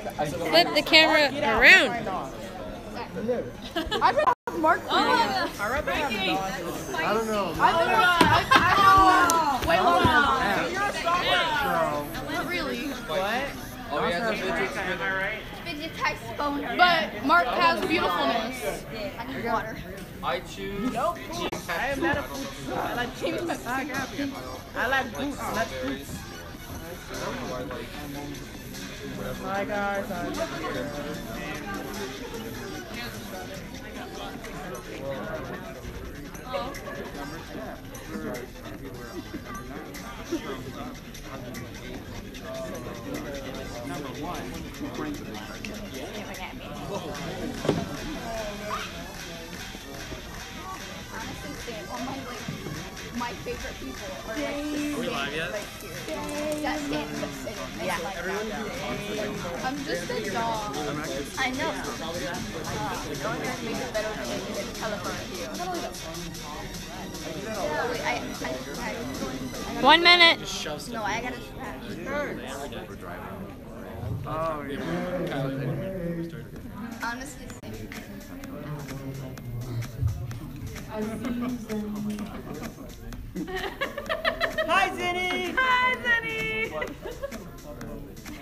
Flip the camera around. I'd rather have Mark. I don't know. Way longer. You're a stalker. Not really. What? Oh, yeah, it's a fidget. Am I right? But Mark has beautifulness. I need water. I choose. Nope. I am not a food. I like cheese. I like boots. Let's boots. Hi guys. I'm here. Number one, who brings the big card? Honestly, Sam, all my favorite people are like, Are we live yet? that Sam looks in. Yeah. I'm just a dog. I know. No one can make it better than telephone here. Wait, I 1 minute. no, I gotta scratch. We're driving. Oh, yeah. Honestly, Hi, Zinny. Hi, Zenny.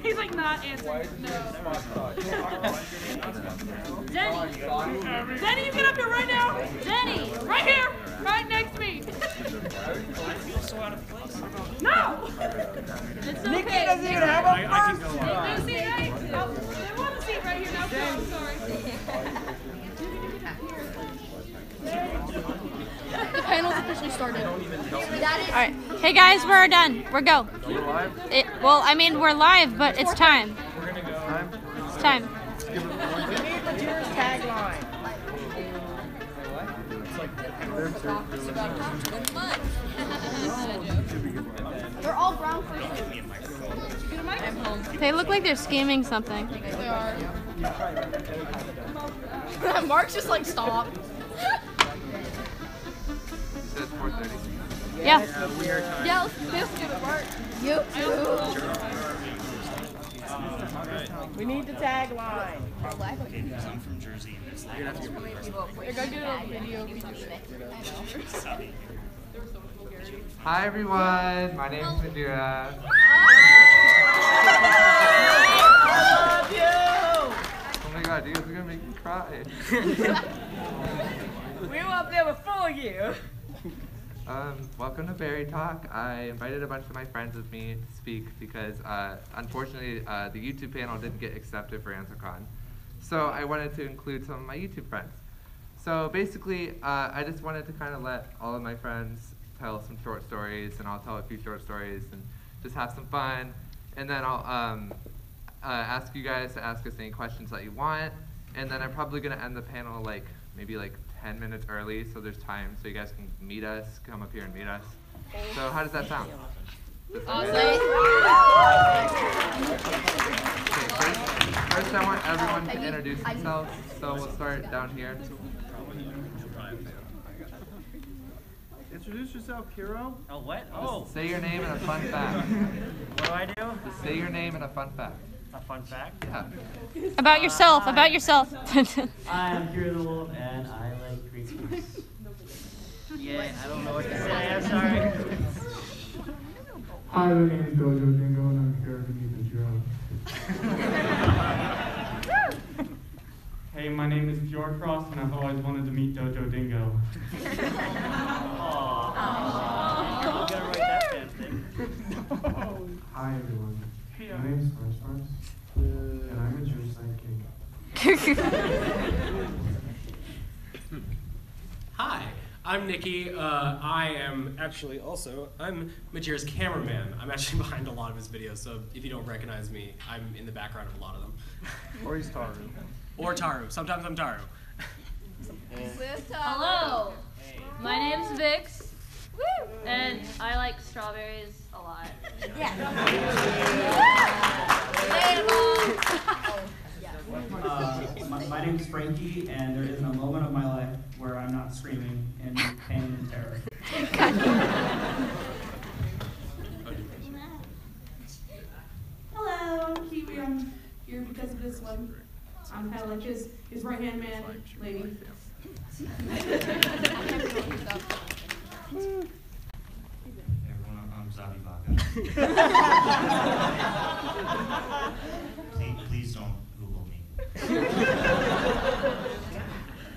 He's like not answering. No. Zenny, you get up here right now. Zenny, right here, right next to me. No. It's okay. Nikki doesn't even have a first. They want a seat right here now. I'm sorry. The panel's officially started. All right. Hey guys, we're done. We're go. Well, I mean, we're live, but it's time. It's time. We need Material's tagline. They're all brown for They look like they're scheming something. They are. Mark's just like, stop. It says 4:30. Yeah. Yeah, let's do it, Mark. you too. We need the tagline. I'm from Jersey, and it's like Here, go get it on video. We do it. Hi everyone, my name is Madeira. I love you. Oh my god, you guys are gonna make me cry. We were up there before you. Welcome to Berry Talk. I invited a bunch of my friends with me to speak because unfortunately the YouTube panel didn't get accepted for Anthrocon. So I wanted to include some of my YouTube friends. So basically, I just wanted to kind of let all of my friends tell some short stories, and I'll tell a few short stories and just have some fun. And then I'll ask you guys to ask us any questions that you want. And then I'm probably gonna end the panel maybe 10 minutes early, so there's time so you guys can meet us, come up here and meet us. So how does that sound? Okay, first I want everyone to introduce themselves, so we'll start down here. Introduce yourself, Kiro. Oh, what? Oh. Say your name and a fun fact. What do I do? Just say your name and a fun fact. A fun fact? Yeah. About yourself. About yourself. I'm Kiro the Wolf, and I like Greek foods. Yeah, I don't know what to say. I'm sorry. Hi, my name is Dojo Dingo, and I'm here to meet the drill. Hey, my name is George Cross, and I've always wanted to meet Dojo Dingo. Aww. I'm gonna write that fanfic. Hi, everyone. My name is Farce, and I'm a Jewish sidekick. Hi, I'm Nikki. I'm Majir's cameraman. I'm actually behind a lot of his videos, so if you don't recognize me, I'm in the background of a lot of them. Or he's Taru. Or Taru. Sometimes I'm Taru. Hello, my name's Vix, and I like strawberries a lot. My name's Frankie, and there isn't a moment of my life where I'm not screaming in pain and terror. Hello, I'm Kiwi. I'm here because of this one. I'm kind of like his right-hand man, lady. Everyone, I'm Zabi Baga. Please don't Google me.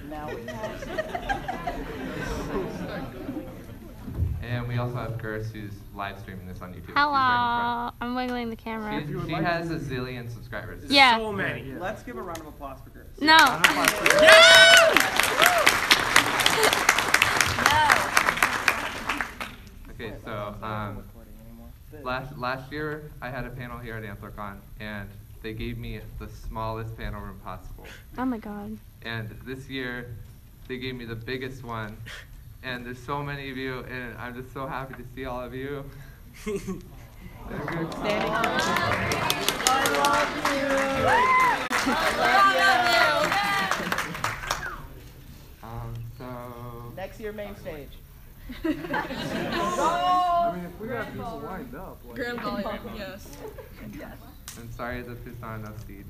Now we have. And we also have Gerst, who's live streaming this on YouTube. She's Hello. right I'm wiggling the camera. in front. She has a zillion subscribers. Yeah. So many. Let's give a round of applause for Gerst. No. Okay, so last year I had a panel here at Anthrocon, and they gave me the smallest panel room possible. Oh my god. And this year they gave me the biggest one, and there's so many of you, and I'm just so happy to see all of you. So Next year, main stage. I mean, if we got people lined up. Like, Grand volume, yes. I'm sorry that there's not enough seats.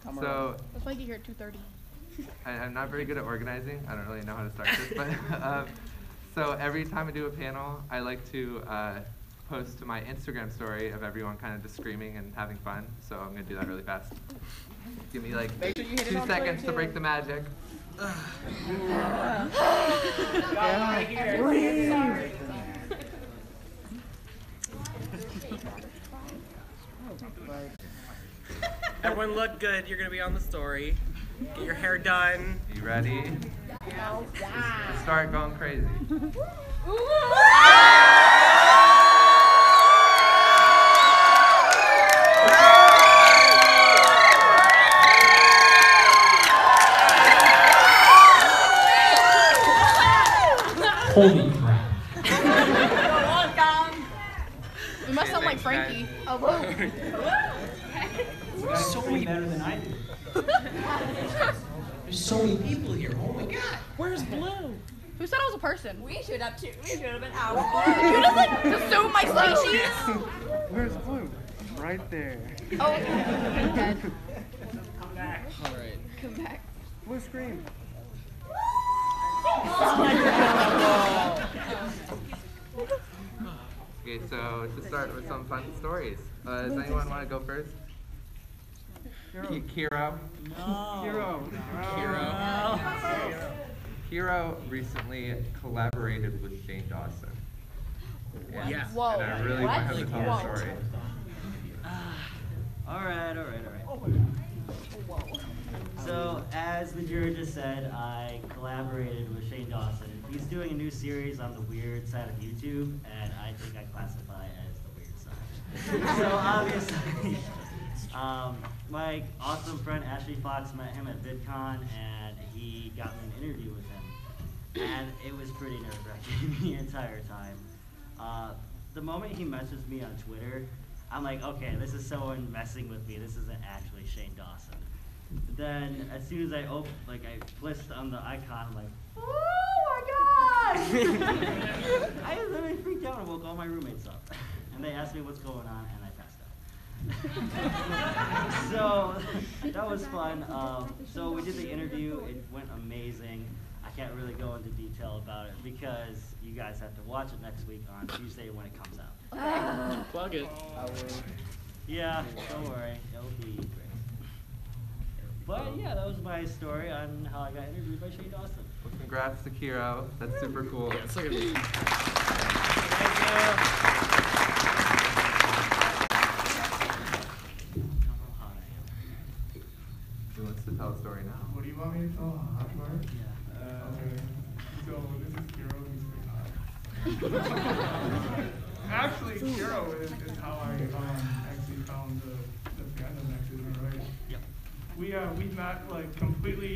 So That's why I get here at 2:30. I'm not very good at organizing. I don't really know how to start this, but so every time I do a panel, I like to post to my Instagram story of everyone kind of just screaming and having fun. So I'm gonna do that really fast. Give me like Make sure you hit it 2 on seconds Twitter, to break the magic. Everyone look good. You're gonna be on the story. Get your hair done. You ready? Start going crazy. Holy crap. We must sound like Frankie. Oh, whoa. So many better than I do. There's so many people here. Oh my god. Where's Blue? Who said I was a person? We should have too. We should have been out. You just like assume my species? where's Blue? Right there. Oh, okay. Come back. All right. Come back. Blue scream. Okay, so to start with some fun stories. Does anyone want to go first? Hero. Hero recently collaborated with Shane Dawson. And, Yeah. Whoa. and I really want him to tell the Whoa. story. Alright. So, as the juror just said, I collaborated with Shane Dawson. He's doing a new series on the weird side of YouTube, and I think I classify as the weird side. So, obviously, my awesome friend Ashley Fox met him at VidCon, and he got me an interview with him. And it was pretty nerve-wracking the entire time. The moment he messaged me on Twitter, I'm like, okay, this is someone messing with me. This isn't actually Shane Dawson. But then, as soon as I clicked on the icon, I'm like, oh my god! I literally freaked out and woke all my roommates up. And they asked me what's going on, and I passed out. So, that was fun. So we did the interview. It went amazing. I can't really go into detail about it because you guys have to watch it next week on Tuesday when it comes out. Plug it. Yeah, don't worry. It'll be great. But yeah, that was my story on how I got interviewed by Shane Dawson. Well, congrats to Kiro. That's super cool. Yeah, it's like a Who wants to tell a story now? What do you want me to tell? Hot part? Yeah. Okay. So this is Kiro. He's pretty hot. Actually, Kiro is how I actually found the fandom. Actually, right? Yep. We met like completely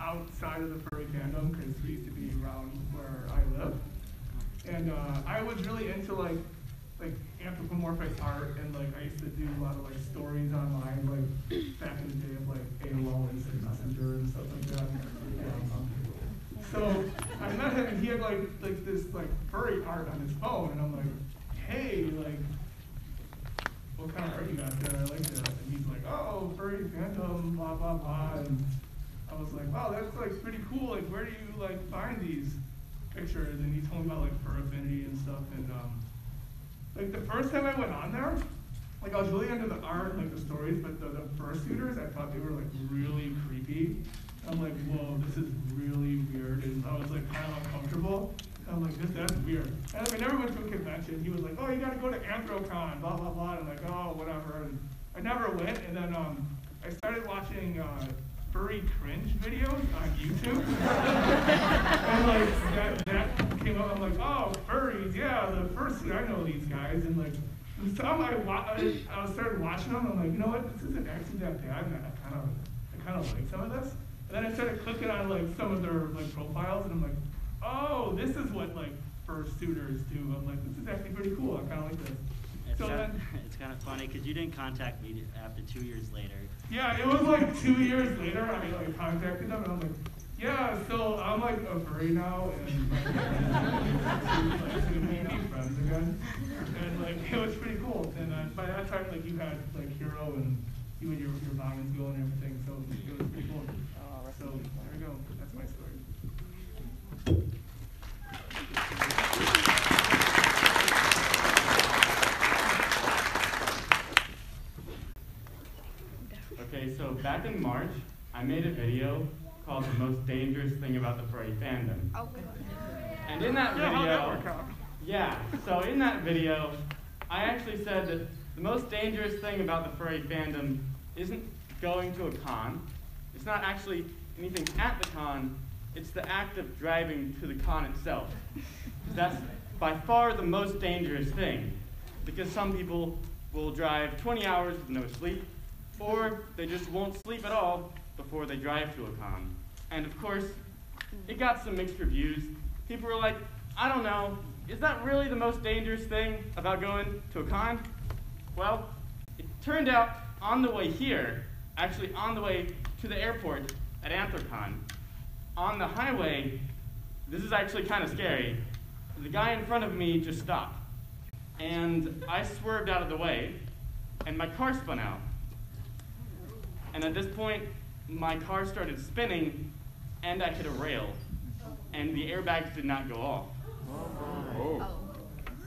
outside of the furry fandom because we used to be around where I live, and I was really into like anthropomorphic art, and like I used to do a lot of like stories online, like back in the day of like AOL Instant Messenger and stuff like that. So I met him, and he had like this like furry art on his phone, and I'm like, hey, like, what kind of art you got there? I like that. furry fandom, blah, blah, blah. And I was like, wow, that's like pretty cool. Like, where do you like find these pictures? And he told me about like Fur Affinity and stuff. And like the first time I went on there, like I was really into the art and like the stories, but the fursuiters, I thought they were like really creepy. I'm like, whoa, this is really weird. And I was like kind of uncomfortable. I'm like, that's weird. And I never went to a convention. He was like, oh, you gotta go to Anthrocon, blah, blah, blah. And I'm like, oh, whatever. And I never went. And then I started watching furry cringe videos on YouTube. And like, that came up. I'm like, oh, furries, yeah, the fursuit, I know these guys. And like, some I started watching them. I'm like, you know what, this isn't actually that bad. And I kind of like some of this. And then I started clicking on like some of their like profiles, and I'm like, oh, this is what like fursuiters do. I'm like, this is actually pretty cool. I kind of like this. It's kind of funny because you didn't contact me after 2 years later. Yeah, it was like 2 years later I like contacted them, and I'm like, yeah, so I'm like a furry now, and like to be friends again. And like it was pretty cool. And by that time, like you had like Hero and you and your vomits going and everything, so it was pretty cool. So there we go. That's my story. Okay, so back in March, I made a video called The Most Dangerous Thing About the Furry Fandom. And in that video, so in that video, I actually said that the most dangerous thing about the furry fandom isn't going to a con. It's not actually anything at the con, it's the act of driving to the con itself. That's by far the most dangerous thing, because some people will drive 20 hours with no sleep, or they just won't sleep at all before they drive to a con. And of course, it got some mixed reviews. People were like, I don't know, is that really the most dangerous thing about going to a con? Well, it turned out on the way here, actually on the way to the airport at Anthrocon, on the highway, this is actually kind of scary. The guy in front of me just stopped, and I swerved out of the way, and my car spun out. And at this point, my car started spinning, and I hit a rail, and the airbags did not go off. Oh.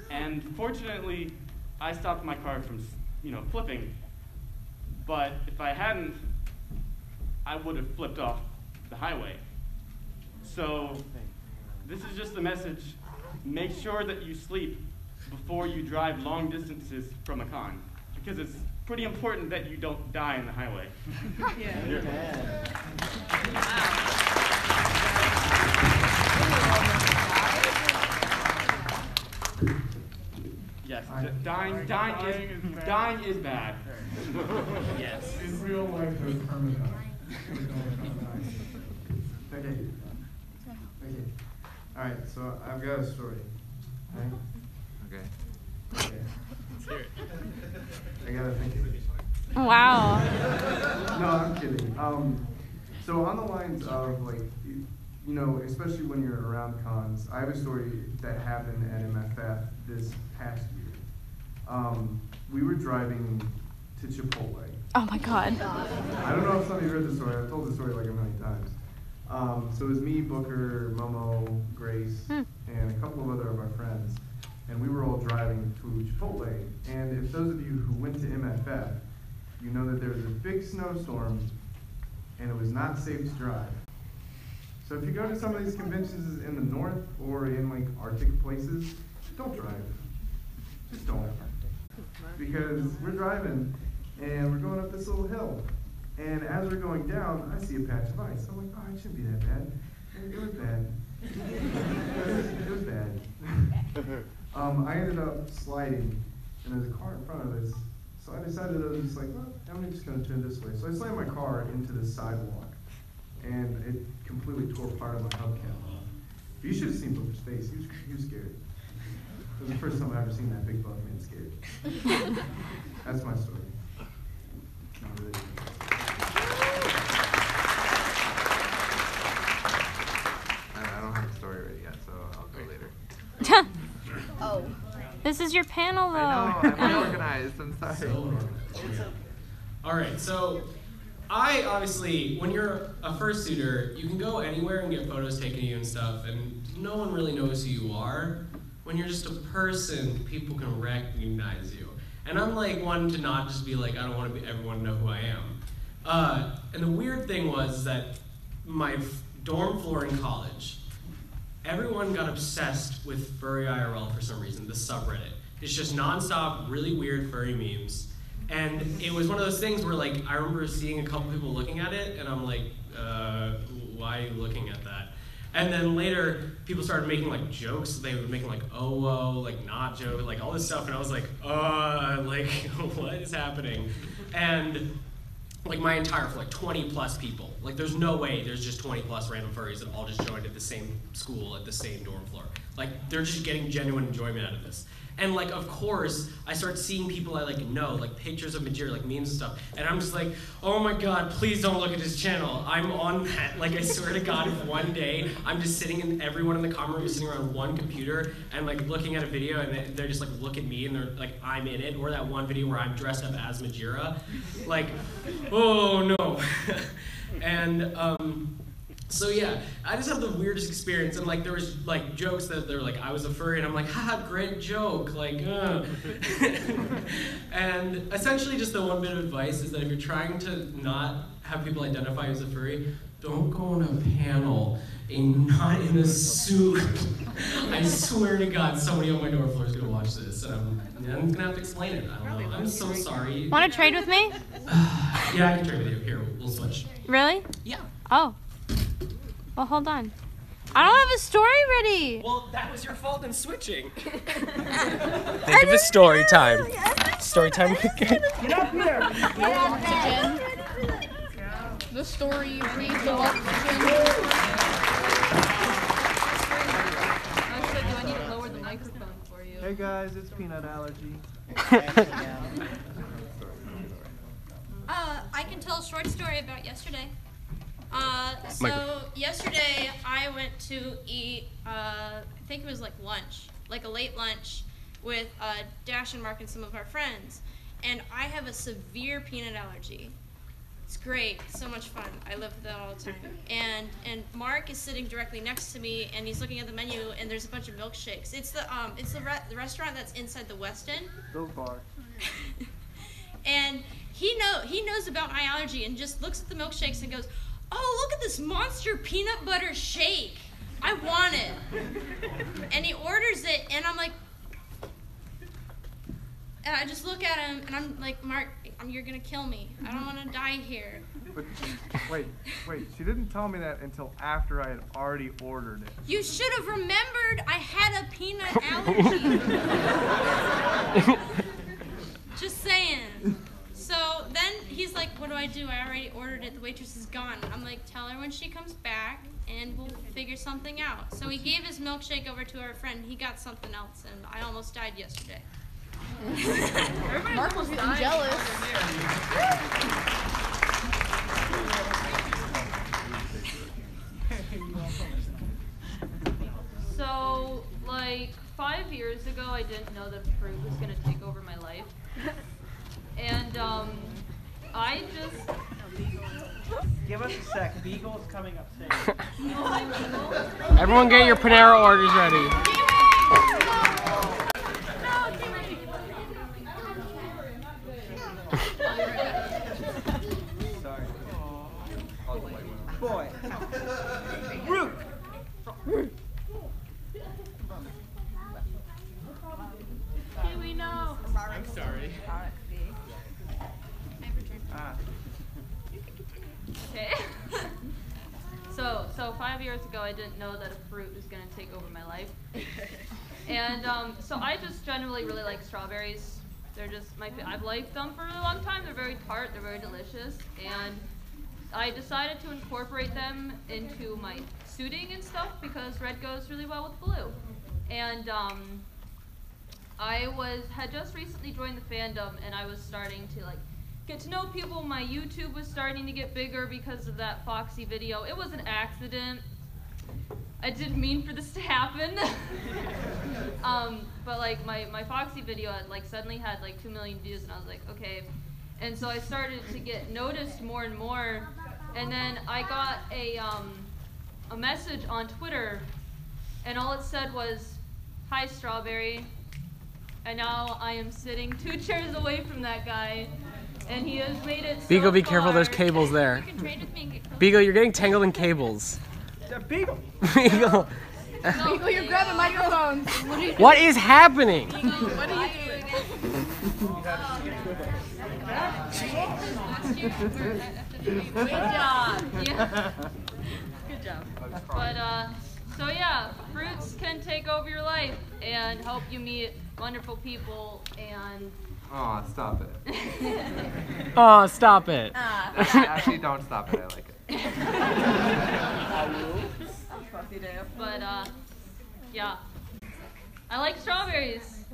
And fortunately, I stopped my car from, flipping. But if I hadn't, I would have flipped off the highway. So this is just a message. Make sure that you sleep before you drive long distances from a con, because it's pretty important that you don't die in the highway. Yeah. You're bad. Yes, dying is bad. Yes. In real life, there's permanent. Okay. All right. So I've got a story. Right? Okay. Okay. Let's hear it. I gotta think of it. Wow. No, I'm kidding. So on the lines of like, especially when you're around cons, I have a story that happened at MFF this past year. We were driving to Chipotle. Oh my God. I don't know if some of you heard the story. I've told the story like a million times. So it was me, Booker, Momo, Grace, and a couple of other of our friends. And we were all driving to Chipotle. And if those of you who went to MFF, you know that there was a big snowstorm and it was not safe to drive. So if you go to some of these conventions in the north or in like Arctic places, don't drive. Just don't. Because we're driving and we're going up this little hill. And as we're going down, I see a patch of ice. I'm like, oh, it shouldn't be that bad. And it was bad. It was bad. I ended up sliding, and there's a car in front of us. So I decided I was just like, well, I'm just going to turn this way. So I slammed my car into the sidewalk, and it completely tore part of my hubcap off. You should have seen Booker's face. He was scared. It was the first time I've ever seen that big buff man scared. That's my story. Not really. I don't have a story ready yet, so I'll go later. Oh. This is your panel, though. I know, I'm unorganized. I'm sorry. All right, so I obviously, when you're a fursuiter, you can go anywhere and get photos taken of you and stuff, and no one really knows who you are. When you're just a person, people can recognize you. And I'm like one to not just be like, I don't want everyone to know who I am. And the weird thing was that my dorm floor in college, everyone got obsessed with furry IRL for some reason, the subreddit. It's just nonstop, really weird furry memes. And it was one of those things where, like, I remember seeing a couple people looking at it, and I'm like, why are you looking at that? And then later, people started making, like, jokes. They were making, like, oh, like, not joke, like, all this stuff. And I was like, like, what is happening? And, like, my entire floor, like, 20-plus people. Like, there's no way there's just 20-plus random furries that all just joined at the same school, at the same dorm floor. Like, they're just getting genuine enjoyment out of this. And, like, of course, I start seeing people I, like, know, like, pictures of Majira, like, memes and stuff. And I'm just like, oh my God, please don't look at his channel. I'm on that. Like, I swear to God, if one day I'm just sitting in, everyone in the common room is sitting around one computer and, like, looking at a video and they're just, like, look at me and they're, like, I'm in it. Or that one video where I'm dressed up as Majira. Like, oh no. And, so yeah, I just have the weirdest experience, and like there was like jokes that they're like I was a furry, and I'm like, haha, great joke, like, and essentially just the one bit of advice is that if you're trying to not have people identify you as a furry, don't go on a panel and not in a suit. I swear to God, somebody on my door floor is gonna watch this, and I'm gonna have to explain it. I don't know. I'm so sorry. Want to trade with me? Yeah, I can trade with you. Here, we'll switch. Really? Yeah. Oh. Well, hold on. I don't have a story ready. Well, that was your fault in switching. Think of a story time. Story time. Get up here. Oxygen. The story needs the oxygen. Do I need to lower the microphone for you? Hey guys, it's peanut allergy. I can tell a short story about yesterday. So yesterday I went to eat, I think it was like lunch, like a late lunch with Dash and Mark and some of our friends. And I have a severe peanut allergy. It's great, so much fun. I live with that all the time. And Mark is sitting directly next to me, and he's looking at the menu, and there's a bunch of milkshakes. It's the restaurant that's inside the Westin. Those bars. And he knows about my allergy and just looks at the milkshakes and goes, oh, look at this monster peanut butter shake. I want it. And he orders it, and I'm like, and I just look at him, and I'm like, Mark, you're going to kill me. I don't want to die here. But wait, she didn't tell me that until after I had already ordered it. You should have remembered I had a peanut allergy. Just saying. So then he's like, what do? I already ordered it. The waitress is gone. I'm like, tell her when she comes back and we'll figure something out. So he gave his milkshake over to our friend. He got something else, and I almost died yesterday. Mark was getting jealous. So, like, 5 years ago, I didn't know that fruit was going to take over my life. And, I just... Give us a sec. Beagle's coming upstairs. Everyone get your Panera orders ready. Sorry. Boy. Root. We know. I'm sorry. Okay. So 5 years ago, I didn't know that a fruit was going to take over my life. And so I just generally really like strawberries. They're just I've liked them for a really long time. They're very tart. They're very delicious. And I decided to incorporate them into my suiting and stuff because red goes really well with blue. And I had just recently joined the fandom, and I was starting to like get to know people. My YouTube was starting to get bigger because of that Foxy video. It was an accident. I didn't mean for this to happen. But like my Foxy video had, like, suddenly had like 2 million views, and I was like, okay, And so I started to get noticed more and more. And then I got a message on Twitter, and all it said was, "Hi, Strawberry." And now I am sitting 2 chairs away from that guy, and he has made it so Beagle, be careful, far. there's cables there. You can trade with me and get close. Beagle, you're getting tangled in cables. Beagle! Beagle. Beagle, you're grabbing microphones. What are you doing? What is happening? Beagle, what are you doing? Good job. Yeah. Good job. But so yeah, fruits can take over your life and help you meet wonderful people and. Aw, stop it. Oh, stop it. Actually, don't stop it. I like it. But yeah, I like strawberries.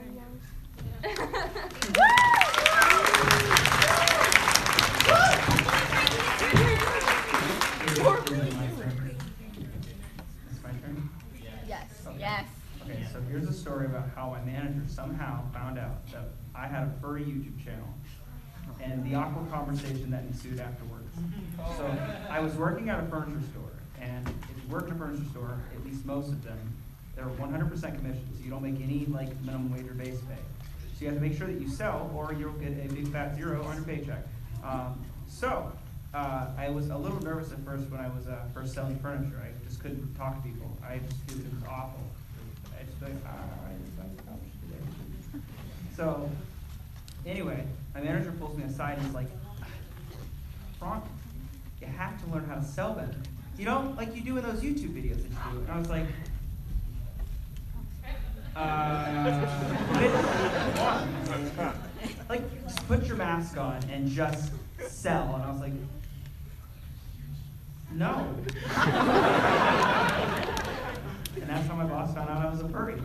Yes. Yes. Okay, so here's a story about how my manager somehow found out that I had a furry YouTube channel and the awkward conversation that ensued afterwards. So I was working at a furniture store, and if you work in a furniture store, at least most of them, they're 100% commission, so you don't make any like minimum wage or base pay. So you have to make sure that you sell, or you'll get a big fat zero on your paycheck. I was a little nervous at first when I was first selling furniture. I just couldn't talk to people. I just it was awful. I just like, so anyway, my manager pulls me aside and he's like, "Frank, you have to learn how to sell better. You know, like you do in those YouTube videos that you do." And I was like, like, just put your mask on and just sell. And I was like, no. And that's how my boss found out I was a furry.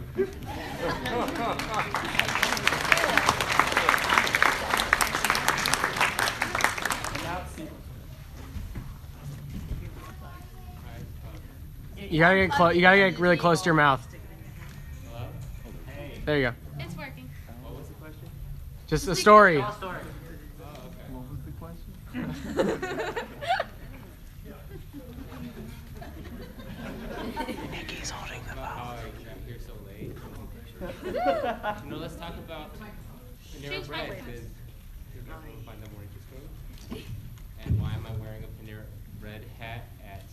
You gotta get close. You gotta get really close to your mouth. Hello? There you go. It's working. What was the question? Just a story. Oh, okay. What was the question? Nikki's holding them How I got here so late. You know, let's talk about Panera Change my Bread, wavelength. because you're going to find that more interesting. And why am I wearing a Panera Bread hat at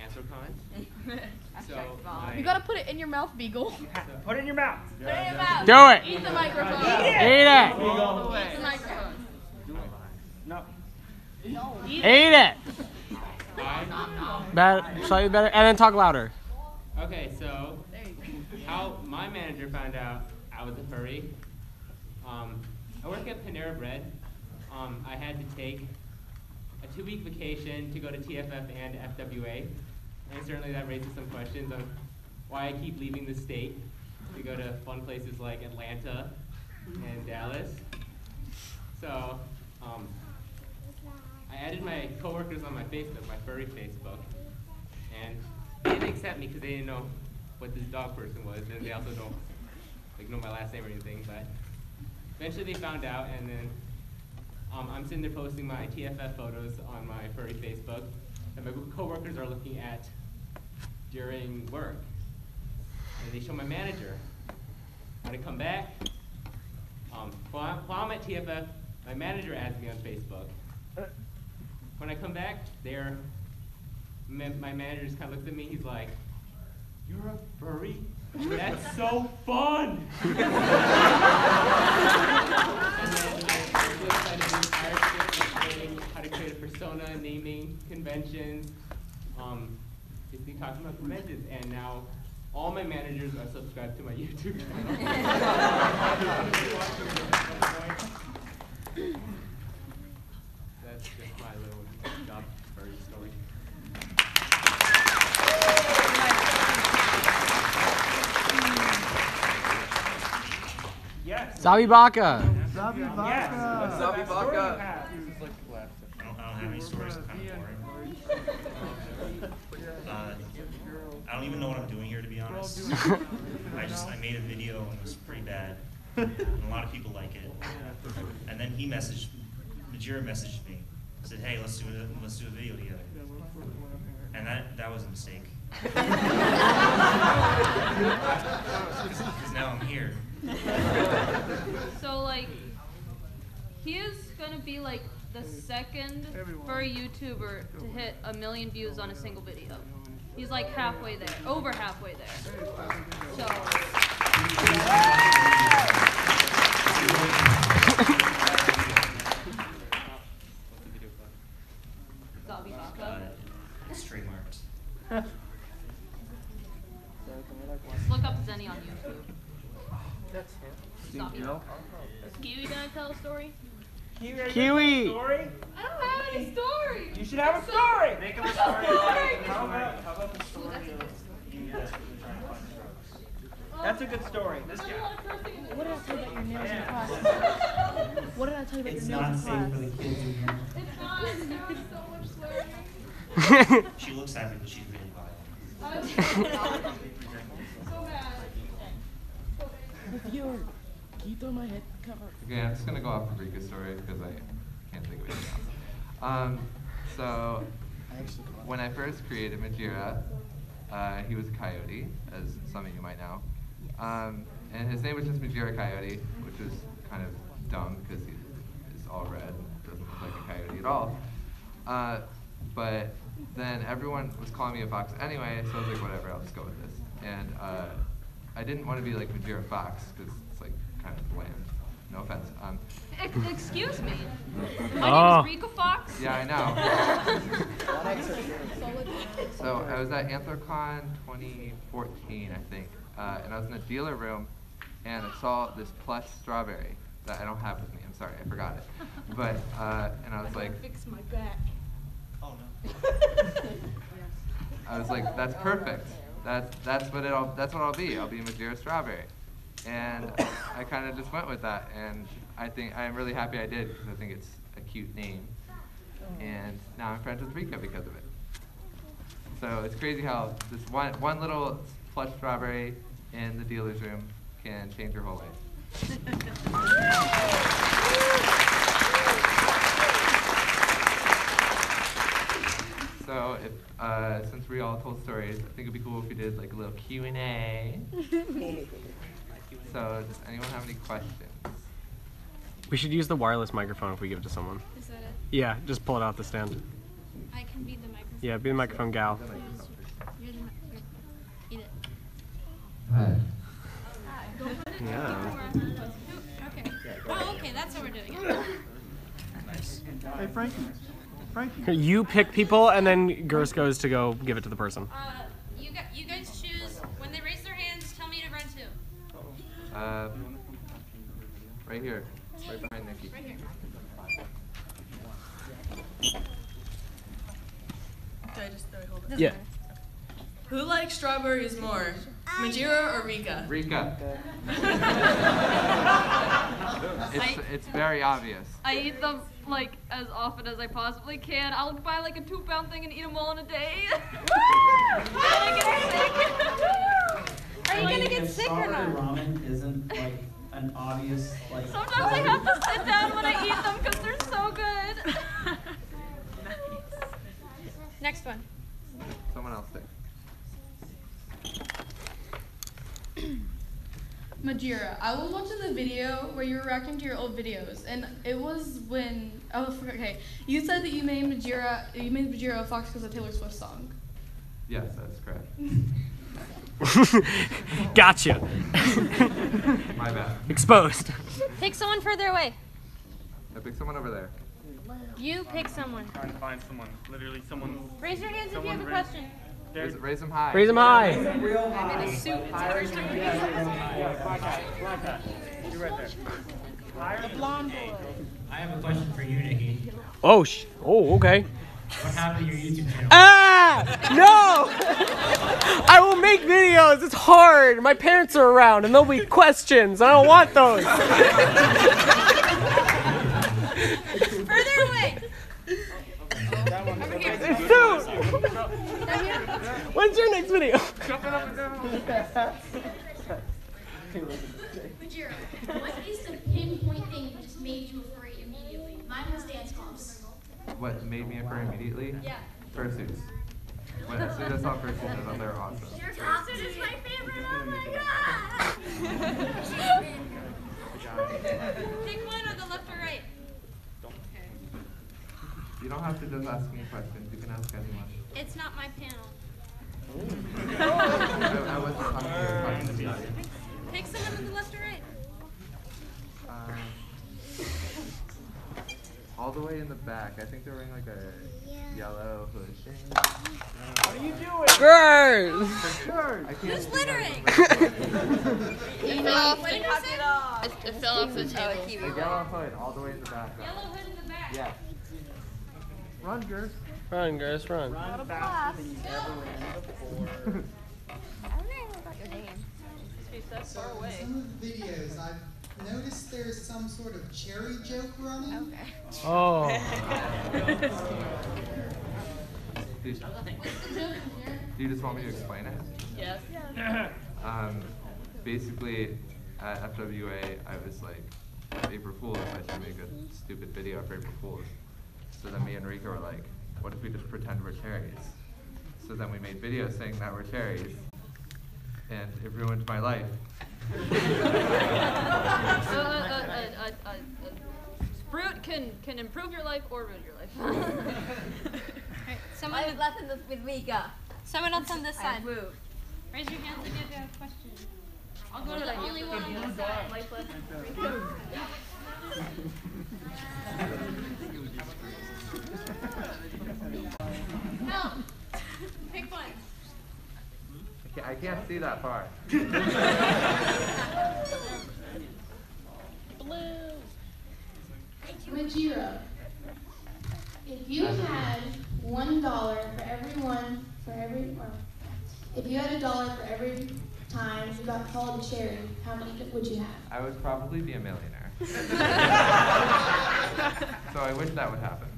Anthrocon? So, You gotta put it in your mouth, Beagle. Put it in your mouth. Put it in your mouth. Do it. Eat the microphone. Eat it. Eat the microphone. No. Eat it. I, Better, slightly better, and then talk louder. okay, so how my manager found out I was a furry. I work at Panera Bread. I had to take a 2-week vacation to go to TFF and FWA. And certainly that raises some questions on why I keep leaving the state to go to fun places like Atlanta and Dallas. So I added my coworkers on my Facebook, my furry Facebook, and they didn't accept me because they didn't know what this dog person was, and they also don't like know my last name or anything. But eventually they found out, and then I'm sitting there posting my TFF photos on my furry Facebook, and my coworkers are looking at during work, and they show my manager. When I come back, while I'm at TFF, my manager adds me on Facebook. When I come back, my manager just kind of looks at me. He's like, "You're a furry? That's so fun!" And then I really excited to be hired how to create a persona, naming conventions, basically talking about conventions, and now all my managers are subscribed to my YouTube channel. That's just my little job furry story. Yes. Zabi Baka. Zabi Baka. Yes. Zabi Baka. I don't have any stories. Kind of boring. I don't even know what I'm doing here, to be honest. I made a video and it was pretty bad. And a lot of people like it. And then he messaged Majira messaged me, said, "Hey, let's do a video together," and that was a mistake. Because now I'm here. So like, he is gonna be like the second furry YouTuber to hit 1 million views on a single video. He's like halfway there, over halfway there. So. It's trademarked. Look up Zenny on YouTube. That's him. Stop you. Is Kiwi gonna tell a story? Kiwi! I Story? don't have any story. You should have a story! Make up a story. How about the story of you guys trying to find drugs? That's a good story. This guy. What did I tell you about your nails in class? What did I tell you about It's your not nails in safe class? for the kids in here. It's not. There was so much swearing. She looks happy, but she's really violent. So bad. With your keep on my head cover. Okay, I'm just gonna go off the Rika story because I can't think of anything else. So when I first created Majira, he was a coyote, as some of you might know. And his name was just Majira Coyote, which was kind of dumb because he is all red and doesn't look like a coyote at all. But then everyone was calling me a fox anyway, so I was like, whatever, I'll just go with this. And I didn't want to be like Majira Fox because it's like kind of bland. No offense. Excuse me. My name is Rika Fox. Yeah, I know. So I was at Anthrocon 2014, I think, and I was in a dealer room, and I saw this plush strawberry that I don't have with me. I'm sorry, I forgot it. But and I was like, Fix my back. Oh no. I was like, that's perfect. That's what I'll be. I'll be Majira Strawberry. And I kind of just went with that, and I'm really happy I did because I think it's a cute name. And now I'm friends with Rika because of it. So it's crazy how this one little plush strawberry in the dealer's room can change your whole life. So since we all told stories, I think it'd be cool if we did like a little Q&A. So does anyone have any questions? We should use the wireless microphone if we give it to someone. Is that it? Yeah, just pull it off the stand. I can be the microphone. Yeah, be the microphone gal. You're the eat it. Hi. Yeah. Okay. Oh, okay, that's what we're doing. Nice. Hey, Frankie. You pick people, and then Gers goes to go give it to the person. You guys choose. When they raise their hands, tell me to run to. Right here, right behind Nikki. Right here. Hold it. Yeah. Who likes strawberries more, Majira or Rika? Rika. It's very obvious. I eat them like as often as I possibly can. I'll buy like a 2-pound thing and eat them all in a day. Are you gonna get sick or not? Ramen isn't like an obvious like. Sometimes I have to sit down when I eat them because they're so good. Next one. Someone else take. Majira, I was watching the video where you were reacting to your old videos, and it was when you said that you made Majira a fox because of Taylor Swift song. Yes, that's correct. Gotcha. My bad. Exposed. Pick someone further away. I picked someone over there. You pick someone. Trying to find someone. Literally someone. Raise your hands if you have a question. Raise them high. Raise them high. I'm in a suit. It's the first time we've Black hat. You're right there. The blonde boy. I have a question for you, Nikki. Oh, okay. What happened to your YouTube channel? Ah! No! I will make videos. It's hard. My parents are around, and there'll be questions. I don't want those. Further away. Over here. Dude! When's your next video? Majira, what is the pinpoint thing that just made you a furry immediately? My Mine was dance clubs. What made me a furry immediately? Yeah. Fursuits. When as soon as I saw fursuits, I thought they were awesome. Your concert is my favorite. Oh my god! Pick one on the left or right. You don't have to just ask me questions. You can ask anyone. It's not my panel. I wasn't talking to you. I was talking to the audience. Pick someone on the left or right. All the way in the back. I think they're wearing like a yellow hood thing. What are you doing? Girls! I can't Who's see littering? that. It fell off the table. It fell off the table. The yellow hood, all the way in the back. Yellow hood in the back. Yeah. Run, Gers. Run, girls, run. Run faster than you ever ran before. I don't know about your name. She's that far In away. some of the videos, I've noticed there's some sort of cherry joke running. Okay. Oh. Do you just want me to explain it? Yes. Basically, at FWA, I was like, April Fools, I should make a stupid video for April Fools. So then me and Rika were like, what if we just pretend we're cherries? So then we made videos saying that we're cherries, and it ruined my life. Fruit can improve your life or ruin your life. Alright, someone I was laughing with Rika. Someone else on this side. Move. Raise your hand if you have a question. I'll go to the only one on this side. Life lesson. Help! Pick one. I can't see that far. Majira, if you had $1 if you had $1 for every time you got called a cherry, how many would you have? I would probably be a millionaire. So I wish that would happen.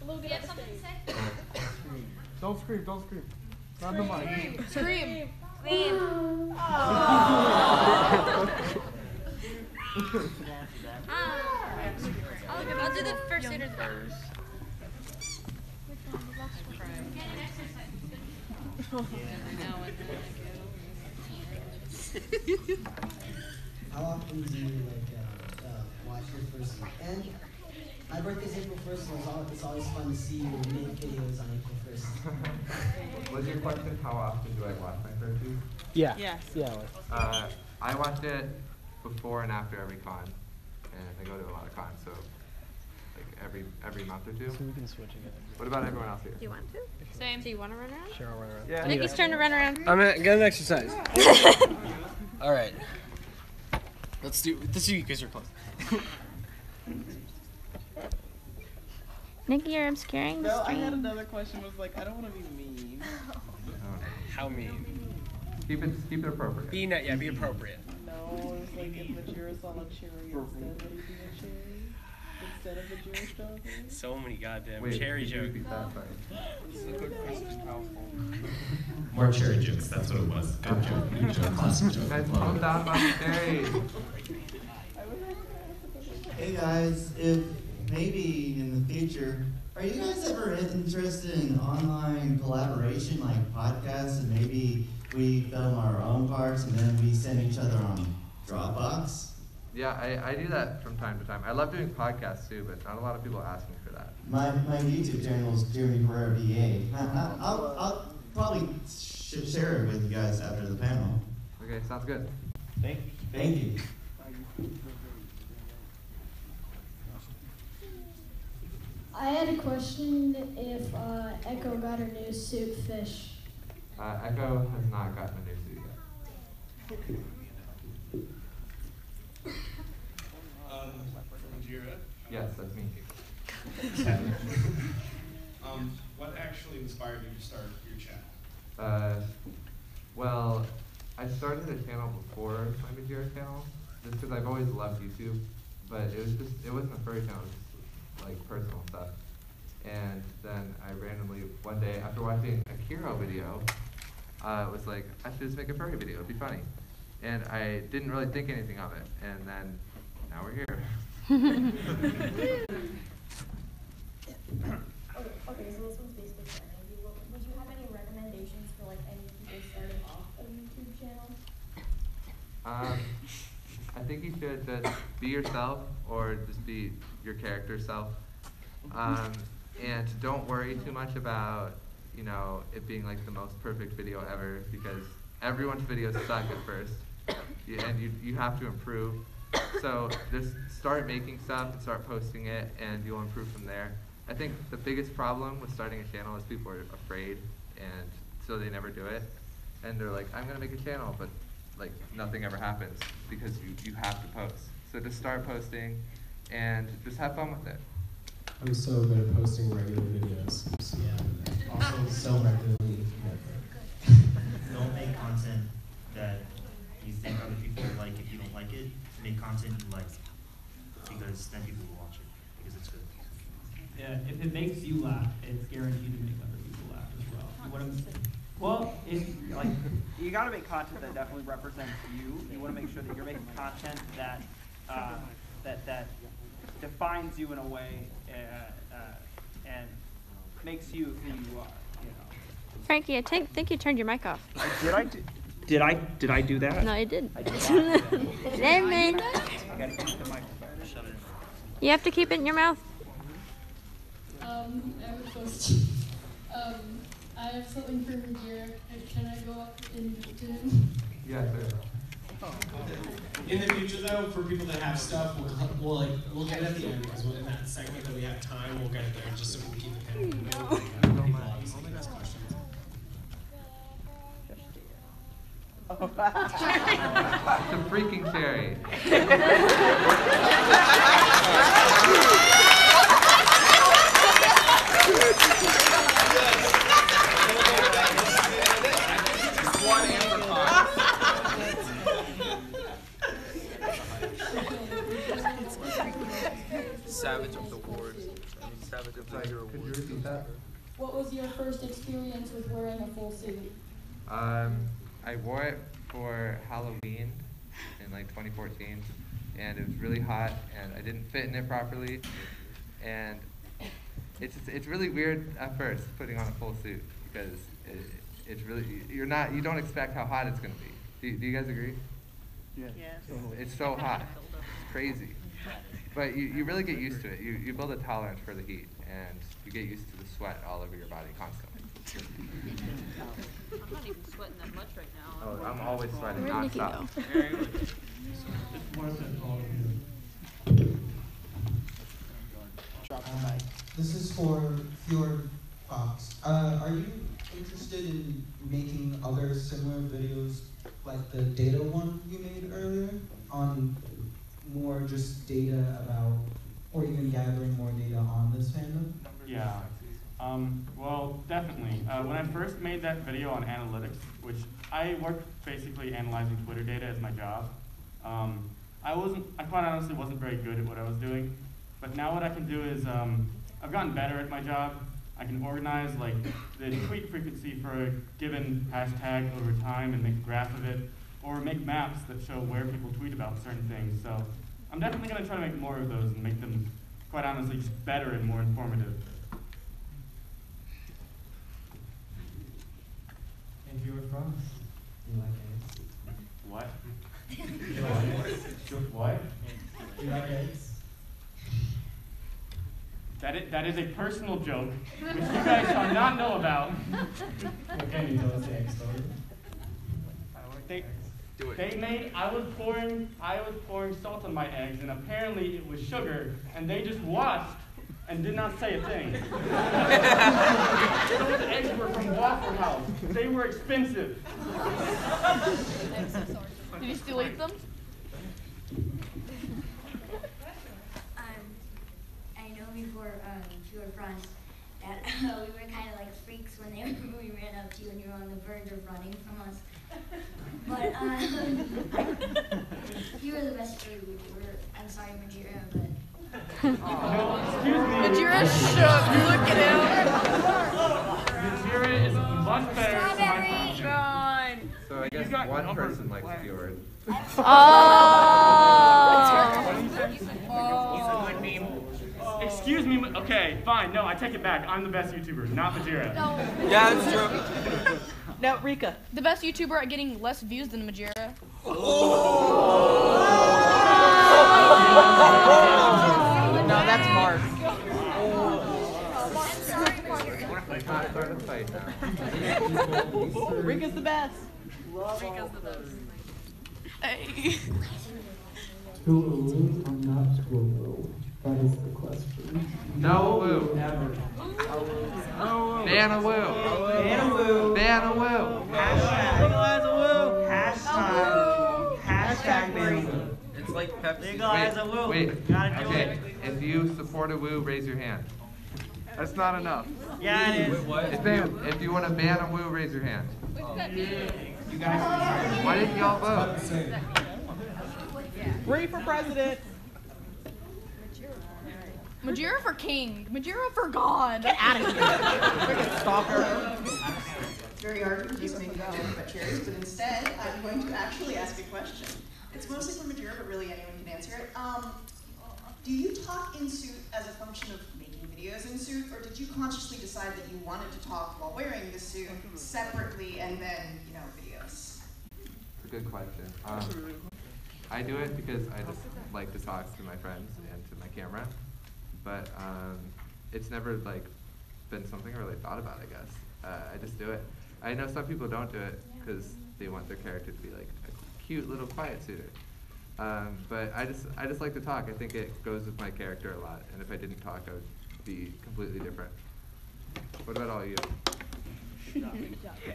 Blue, do you have something to say? Don't scream, don't scream. Not in the mic. Scream. I'll do the first hitter first. Get an exercise. How often do you watch your first week? And my birthday's April 1st, so it's always fun to see you make videos on April 1st. Was your question, how often do I watch my first week? Yeah. Yes. Yeah. I watch it before and after every con, and I go to a lot of cons, so like every month or two. So we can switch again. What about everyone else here? Do you want to? Same. Do you want to run around? Sure, I'll run around. Yeah. Nikki's turn to run around. I'm gonna get an exercise. All right. Let's do you because you're close. Nikki, you're obscuring the No, I screen. had another question. Was like, I don't want to be mean. How mean? Keep it appropriate. Be appropriate. No, it's like if Majira saw a cherry instead, would he be a cherry instead of a Majira strawberry? So many goddamn Wait, cherry could you jokes. repeat that? Sorry. More cherry jokes, that's what it was. Good joke, good joke, classic joke. Guys, calm down about the cherries. Hey guys, if maybe in the future, are you guys ever interested in online collaboration like podcasts, and maybe we film our own parts and then we send each other on Dropbox? Yeah, I do that from time to time. I love doing podcasts too, but not a lot of people ask me for that. My YouTube channel is Jeremy Herrera VA. I'll probably share it with you guys after the panel. Okay, sounds good. Thank you. I had a question if Echo got her new suit fish. Echo has not gotten a new suit yet. Jira? Yes, that's me. What actually inspired you to start your channel? Well, I started a channel before my Majira channel, just because I've always loved YouTube, but it wasn't a furry channel, it was just like personal stuff. And then I randomly, one day, after watching a Kiro video, was like, I should just make a furry video, it'd be funny. And I didn't really think anything of it, and then now we're here. Okay, so this one's basically for any of you. Would you have any recommendations for like any people starting off a YouTube channel? I think you should just be yourself, or just be your character self. And don't worry too much about, you know, it being like the most perfect video ever, because everyone's videos suck at first, and you have to improve. So just start making stuff and start posting it, and you'll improve from there. I think the biggest problem with starting a channel is people are afraid, and so they never do it. And they're like, I'm gonna make a channel, but like nothing ever happens because you have to post. So just start posting and just have fun with it. I'm so good at posting regular videos. Yeah. Also so regularly. Don't make content that you think other people will like if you don't like it. Make content you like, because then people will watch it, because it's good. Yeah, if it makes you laugh, it's guaranteed to make other people laugh as well. Well, if like you got to make content that definitely represents you. You want to make sure that you're making content that that defines you in a way and makes you who you are. You know. Frankie, I think you turned your mic off. Did I do that? No, I didn't. I did not do that. Never mind. I gotta keep the mic. You have to keep it in your mouth. I have a question. I have something for Magira. Can I go up and to him? Yeah, sure. In the future, though, for people that have stuff, we'll get it at the end, because in that segment that we have time, we'll get it there, just so we can keep the panel moving. People obviously can ask questions. It's a freaking cherry. One Anthrocon. Savage of the wars. Savage of the Tiger Awards. Could you repeat that? What was your first experience with wearing a full suit? I wore it for Halloween in like 2014, and it was really hot, and I didn't fit in it properly, and it's really weird at first putting on a full suit, because it's really, you don't expect how hot it's gonna be. Do you guys agree? Yes. It's so hot, it's crazy. But you really get used to it. You build a tolerance for the heat, and you get used to the sweat all over your body constantly. I'm not even sweating that much right now. Oh, I'm always sweating Where'd Nikki nonstop. This is for Fjord Fox. Are you interested in making other similar videos like the data one you made earlier on more just data about, or even gathering more data on this fandom? Yeah. Well, definitely. When I first made that video on analytics, which I worked basically analyzing Twitter data as my job, I quite honestly wasn't very good at what I was doing. But now what I can do is, I've gotten better at my job. I can organize like the tweet frequency for a given hashtag over time and make a graph of it, or make maps that show where people tweet about certain things. So I'm definitely going to try to make more of those and make them, quite honestly, just better and more informative. And Fjord Fox, you like eggs? What? You like eggs? What? You like eggs? That is a personal joke, which you guys shall not know about. Well, can you tell us the egg story? I was pouring salt on my eggs, and apparently it was sugar, and they just watched and did not say a thing. Those eggs were from Waffle House. They were expensive. Did you still eat them? I know before you were friends that we were kind of like freaks when we ran up to you and you were on the verge of running from us. But you were the best YouTuber. I'm sorry, Majira, but. Majira shook. Look at him. Majira is much better. Strawberry. So I guess one person likes Fjord. Excuse me. Okay, fine. No, I take it back. I'm the best YouTuber, not Majira. No. Yeah, that's true. Now, Rika. The best YouTuber at getting less views than Majira. No, that's Mark. Rika's the best. Rika's the best. Hey. To a woo or not to a woo? That is the question. No woo. Never. Ban a woo. Ban a woo. Ban a woo. Legalize a woo. Hashtag ban a woo. It's like Pepsi. Legalize a woo. Wait. Gotta do Okay. it. If you support a woo, raise your hand. That's not enough. Yeah, it is. If you want to ban a woo, raise your hand. You guys. Why didn't y'all vote? Bree for president. Majira for king. Majira for God. Get out of here. Freaking stalker. It's very hard to produce making joke about cherries, but instead, I'm going to actually ask a question. It's mostly for Majira, but really anyone can answer it. Do you talk in suit as a function of making videos in suit, or did you consciously decide that you wanted to talk while wearing the suit separately and then, videos? It's a good question. I do it because I just like to talk to my friends and to my camera, but it's never been something I really thought about. I guess I just do it. I know some people don't do it because they want their character to be like a cute little quiet suitor. But I just like to talk. I think it goes with my character a lot, and if I didn't talk, I would be completely different. What about all you?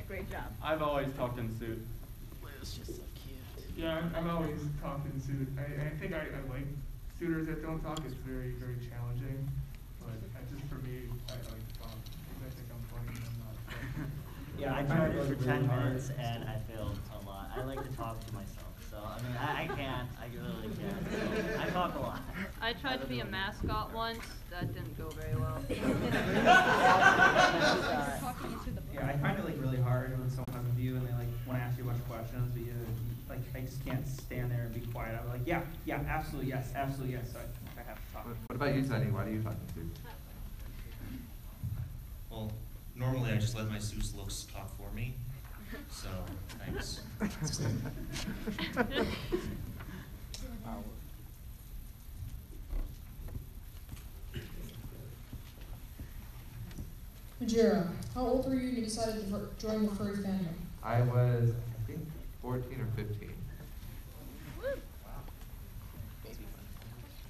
Great job. I've always talked in suit. It's just so cute. Yeah, I've always talked in suit. I think I like suitors that don't talk. It's very, very challenging. But just for me, I like to talk. I think I'm funny and I'm not. Yeah, I tried it for 10 minutes and I failed a lot. I like to talk to myself. So, I mean, I can't. I really can't. I talk a lot. I tried to be a mascot once. That didn't go very well. Yeah, I find it really hard when someone has a view and they want to ask you a bunch of questions, but I just can't stand there and be quiet. I'm like, yeah, absolutely yes. So I have to talk. What about you, Sonny? Why do you talk in suit? Well, normally I just let my suit's looks talk for me. So, thanks. Majira, how old were you when you decided to join the furry fandom? I was, I think, 14 or 15.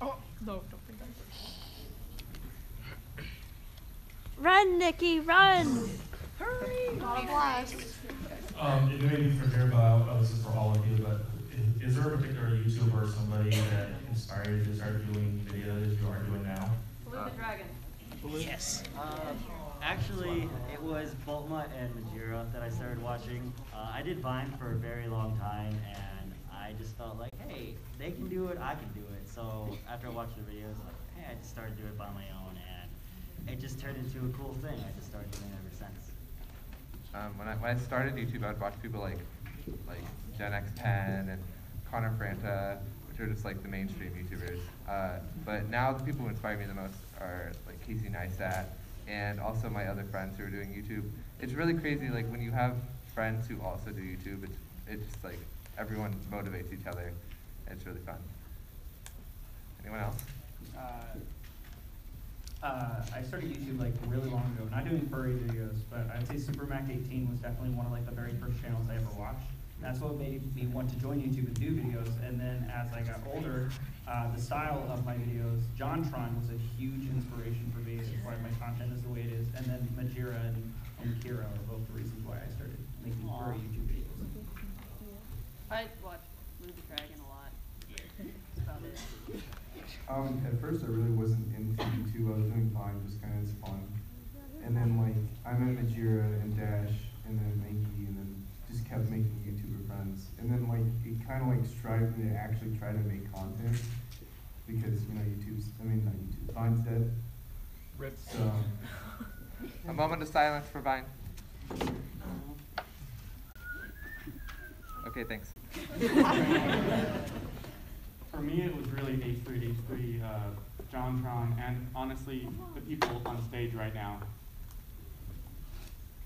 Oh, no, don't think that. Run, Nikki, run! Hurry! Not a blast. It may be for here, but this is for all of you, but is there a particular YouTuber or somebody that inspired you to start doing videos as you are doing now? Salute the dragon. Yes. Actually, it was Bulma and Majira that I started watching. I did Vine for a very long time, and I just felt like, hey, they can do it, I can do it. So after I watched the videos, hey, I just started doing it by my own, and it just turned into a cool thing. I just started doing it ever since. When I started YouTube, I'd watch people like Gen X10 and Connor Franta, which are just the mainstream YouTubers. But now the people who inspire me the most are Casey Neistat and also my other friends who are doing YouTube. It's really crazy, when you have friends who also do YouTube, it's just everyone motivates each other. It's really fun. Anyone else? I started YouTube really long ago, not doing furry videos, but I'd say Super Mac 18 was definitely one of the very first channels I ever watched. That's what made me want to join YouTube and do videos. And then as I got older, the style of my videos, JonTron was a huge inspiration for me. That's why my content is the way it is. And then Majira and Kira are both the reasons why I started making furry YouTube videos. I watch Salute the Dragon a lot. That's about it. At first, I really wasn't into YouTube. I was doing Vine just kind of as fun. And then, I met Majira and Dash, and then Mikey, and then just kept making YouTuber friends. And then, it kind of, strived me to actually try to make content. Because, Vine's dead. Rip. So. A moment of silence for Vine. Okay, thanks. For me, it was really H3, JonTron, and honestly, the people on stage right now.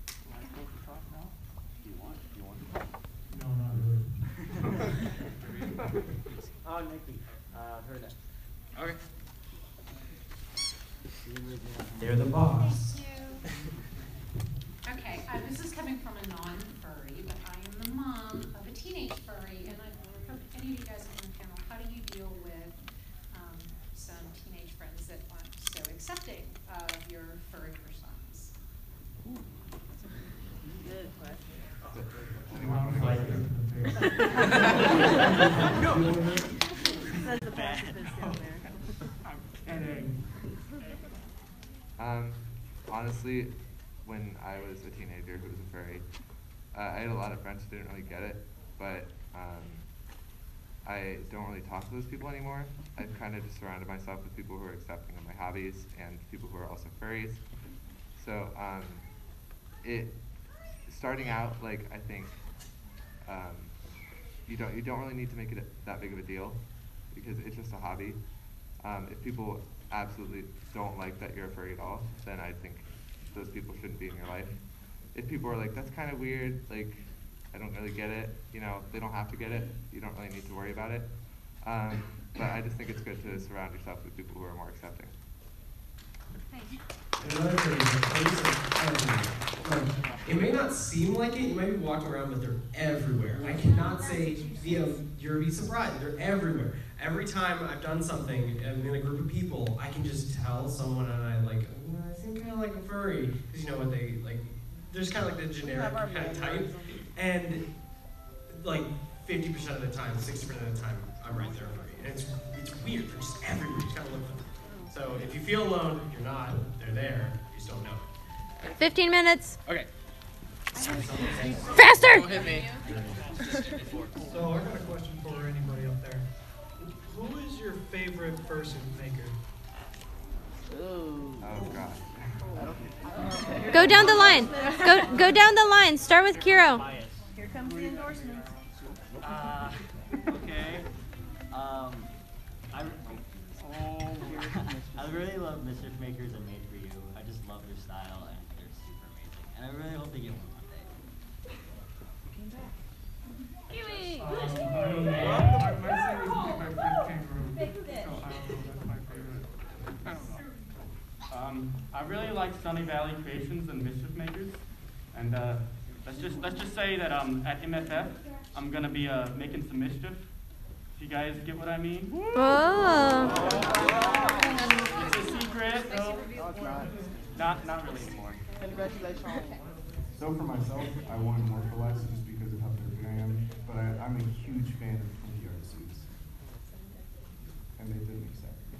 Do I go to talk now? Do you want to talk? No, not really. Oh, Nikki. Her next. Okay. They're the boss. Thank you. Okay, this is coming from a non-furry, but I am the mom of a teenage furry, and I hope any of you guys on the panel, how do you deal with some teenage friends that aren't so accepting of your furry personas? Good question. Says the pacifist down there. I'm kidding. Honestly, when I was a teenager who was a furry, I had a lot of friends who didn't really get it, but I don't really talk to those people anymore. I've kind of just surrounded myself with people who are accepting of my hobbies and people who are also furries. So starting out, like, I think you don't really need to make it that big of a deal because it's just a hobby. If people absolutely don't like that you're a furry at all, then I think those people shouldn't be in your life. If people are like, that's kind of weird, like, I don't really get it, you know, they don't have to get it. You don't really need to worry about it. But I just think it's good to surround yourself with people who are more accepting. Another thing is that like, it may not seem like it, you might be walking around, but they're everywhere. I cannot say, you'll be surprised, they're everywhere. Every time I've done something in a group of people, I can just tell someone and I like, I think kind of like a furry, because you know what they like. There's kind of like the generic kind of type, and like 50% of the time, 60% of the time, I'm right there for you. And it's weird. They're just everywhere. You just gotta look for them. So if you feel alone, you're not. They're there. You just don't know. 15 minutes. Okay. Faster! Don't hit me. So I got a question for anybody up there. Who is your favorite fursuit maker? Oh God. Go down the line. Go down the line. Start with Kiro. Here comes the endorsements. Okay. I really love Mischief Makers and Made for You. I just love their style and they're super amazing. And I really hope they get one day. Kiwi! I don't know. My series is my first kangaroo. So I don't know. That's my favorite. I don't know. I really like Sunny Valley Creations and Mischief Makers. And let's just say that at MFF, I'm gonna be making some mischief. If you guys get what I mean? Whoa. It's a secret, though. Not really anymore. Congratulations. So for myself, I wanted more for less just because of how big I am, but I'm a huge fan of 20-yard suits. And they didn't accept me.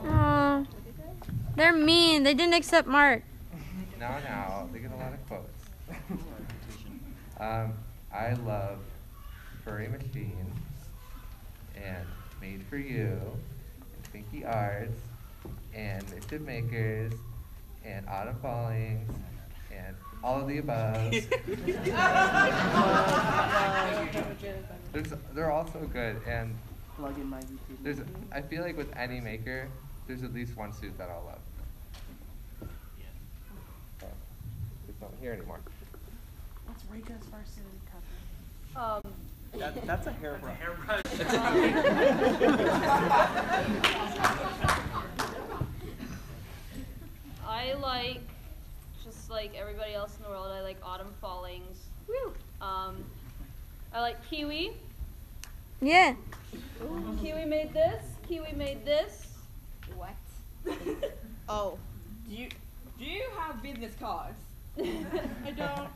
Aww. They're mean. They didn't accept Mark. No, they get a lot of quotes. I love Furry Machine and Made for You and Pinky Arts and Mischief Makers and Autumn Fallings and all of the above. They're all so good, and Plug in my YouTube. I feel like with any maker, there's at least one suit that I'll love. So, it's not here anymore. What's Rika's first cover? That's a hairbrush. I like, just like everybody else in the world, I like Autumn Fallings. Woo! I like Kiwi. Yeah. Kiwi made this. Kiwi made this. What? Oh, do you have business cards? I don't.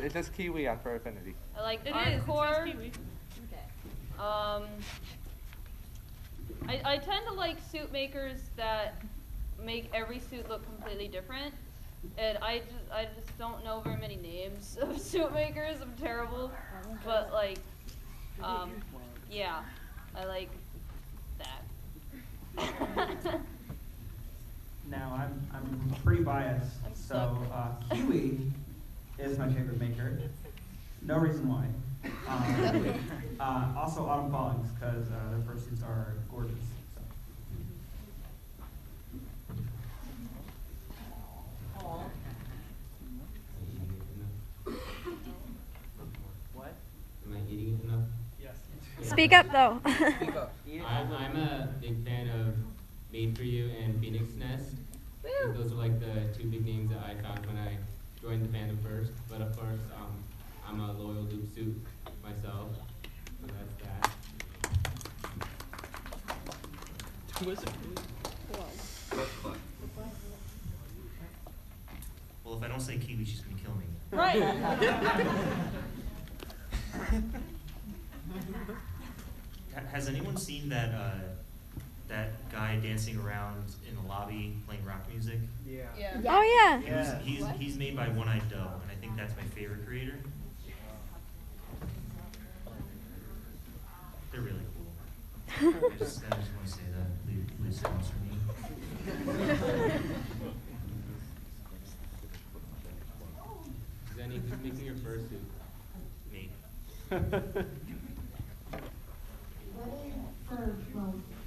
It's just Kiwi on Fur Affinity. I like It Hardcore. is, it says Kiwi. I tend to like suit makers that make every suit look completely different. And I just don't know very many names of suit makers. I'm terrible. But like, yeah, I like that. Now I'm pretty biased. So Kiwi is my favorite maker. No reason why. Also Autumn Fallings, because their fursuits are gorgeous. What? Am I eating enough? Yes. Speak up, though. I'm a big fan of Made for You and Phoenix Nest. Those are like the two big names that I found when I joined the fandom first. But of course, I'm a loyal Loop Suit myself, so that's that. Well, if I don't say Kiwi, she's gonna kill me. Right. Has anyone seen that that guy dancing around in the lobby playing rock music? Yeah. Oh, yeah. He's made by One Eyed Doe, and I think that's my favorite creator. They're really cool. I just want to say that. Please sponsor me. Zenny, who's making your fursuit? Me.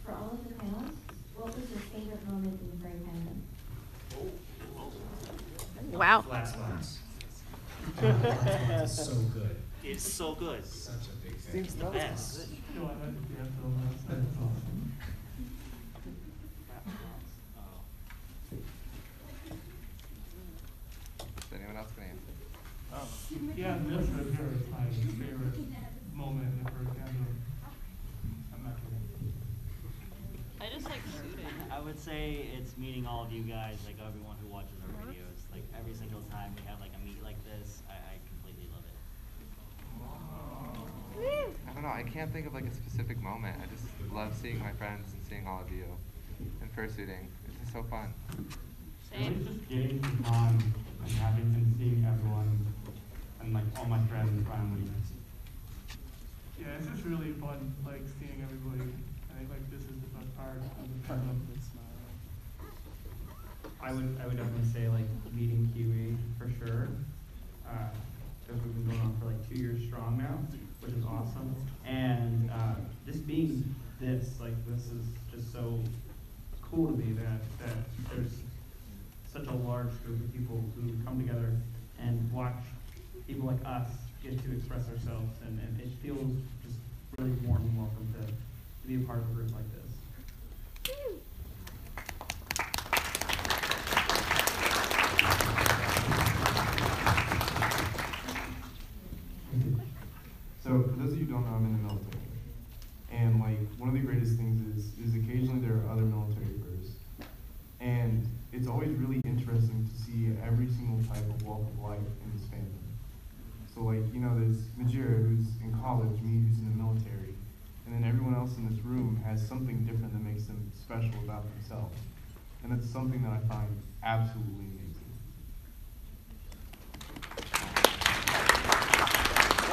For all of the panels, what was your favorite moment in the furry fandom? Wow. Flat spots. It's so good. It's so good. Such a big fan. It's the best. Is anyone else going to answer? Yeah, this right here is my favorite moment in the first fandom. I'm not kidding. I just like shooting. I would say it's meeting all of you guys, like everyone who watches our videos. Like every single time we have like a meet like this, I completely love it. I don't know. I can't think of like a specific moment. I just love seeing my friends and seeing all of you and fursuiting. It's just so fun. Really just getting to con and having and seeing everyone and like all my friends finally. Yeah, it's just really fun, like seeing everybody. I think like this is the best part of the fandom. I would definitely say like meeting Kiwi for sure, because we've been going on for like 2 years strong now, which is awesome. And just being this is just so cool to me that there's such a large group of people who come together and watch people like us get to express ourselves, and it feels just really warm and welcome to be a part of a group like this. So for those of you who don't know, I'm in the military. And like one of the greatest things is occasionally there are other military furs. And it's always really interesting to see every single type of walk of life in this fandom. So like, you know, there's Majira who's in college, me who's in the military, and then everyone else in this room has something different that makes them special about themselves. And that's something that I find absolutely amazing.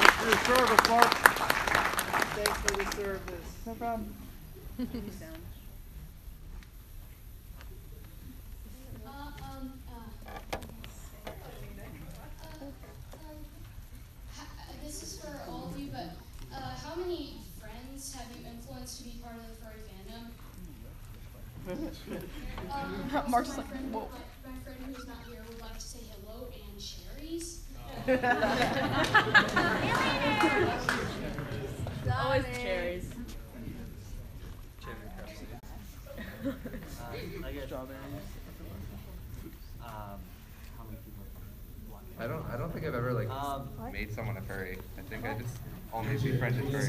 Thanks for your service, Mark. Thanks for the service. No problem. This is for all of you, but how many friends have you influenced to be part of the furry fandom? Mark's my like, friend, whoa. My friend who's not here would like to say hello and cherries. Always cherries. I guess strawberries. How many people? I don't think I've ever like made someone a furry. I think I just only befriended furries.